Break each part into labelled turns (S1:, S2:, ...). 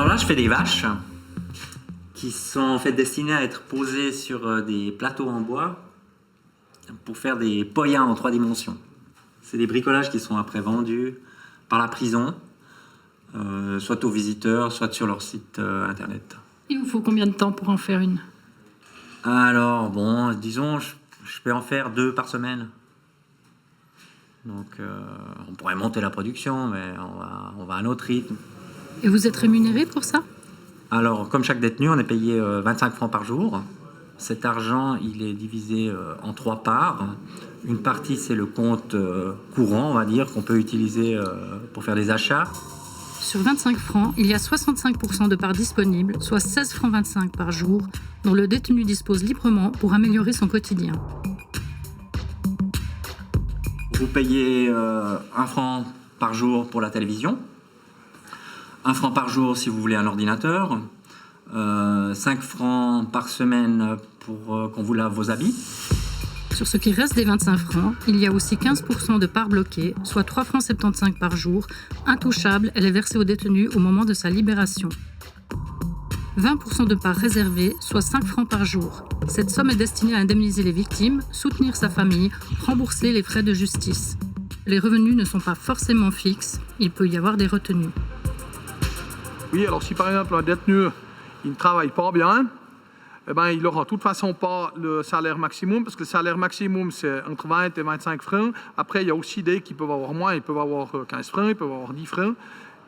S1: Alors là, je fais des vaches qui sont en fait destinées à être posées sur des plateaux en bois pour faire des poyens en 3 dimensions. C'est des bricolages qui sont après vendus par la prison, soit aux visiteurs, soit sur leur site internet.
S2: Il vous faut combien de temps pour en faire une?
S1: Alors, bon, disons, je peux en faire 2 par semaine. Donc, on pourrait monter la production, mais on va à un autre rythme.
S2: Et vous êtes rémunéré pour ça?
S1: Alors, comme chaque détenu, on est payé 25 francs par jour. Cet argent, il est divisé en 3 parts. Une partie, c'est le compte courant, on va dire, qu'on peut utiliser pour faire des achats.
S2: Sur 25 francs, il y a 65% de parts disponibles, soit 16 francs 25 par jour, dont le détenu dispose librement pour améliorer son quotidien.
S1: Vous payez 1 franc par jour pour la télévision, 1 franc par jour si vous voulez un ordinateur, 5 francs par semaine pour qu'on vous lave vos habits.
S2: Sur ce qui reste des 25 francs, il y a aussi 15% de parts bloquées, soit 3 francs 75 par jour, intouchable, elle est versée au détenu au moment de sa libération. 20% de parts réservées, soit 5 francs par jour. Cette somme est destinée à indemniser les victimes, soutenir sa famille, rembourser les frais de justice. Les revenus ne sont pas forcément fixes, il peut y avoir des retenues.
S3: Oui, alors si par exemple un détenu il ne travaille pas bien, eh ben, il n'aura de toute façon pas le salaire maximum, parce que le salaire maximum c'est entre 20 et 25 francs. Après, il y a aussi des qui peuvent avoir moins, ils peuvent avoir 15 francs, ils peuvent avoir 10 francs.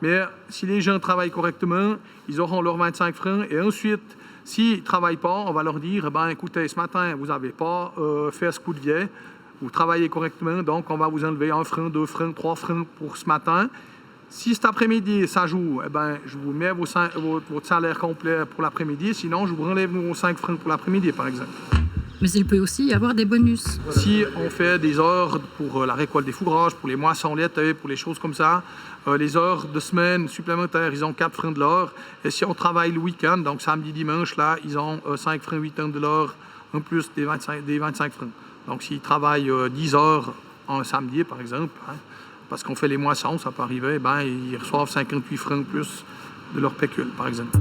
S3: Mais si les gens travaillent correctement, ils auront leurs 25 francs. Et ensuite, s'ils ne travaillent pas, on va leur dire, eh ben, écoutez, ce matin, vous n'avez pas fait ce coup de vieille, vous travaillez correctement, donc on va vous enlever 1 franc, 2 francs, 3 francs pour ce matin. Si cet après-midi, ça joue, eh ben, je vous mets votre salaire complet pour l'après-midi. Sinon, je vous enlève vos 5 francs pour l'après-midi, par exemple.
S2: Mais il peut aussi y avoir des bonus.
S3: Si on fait des heures pour la récolte des fourrages, pour les moissons l'été, pour les choses comme ça, les heures de semaine supplémentaires, ils ont 4 francs de l'heure. Et si on travaille le week-end, donc samedi, dimanche, là, ils ont 5 francs 8 ans de l'heure, en plus des 25 francs. Donc s'ils travaillent 10 heures un samedi, par exemple, hein, parce qu'on fait les moissons, ça peut arriver, ben, ils reçoivent 58 francs plus de leur pécule, par exemple.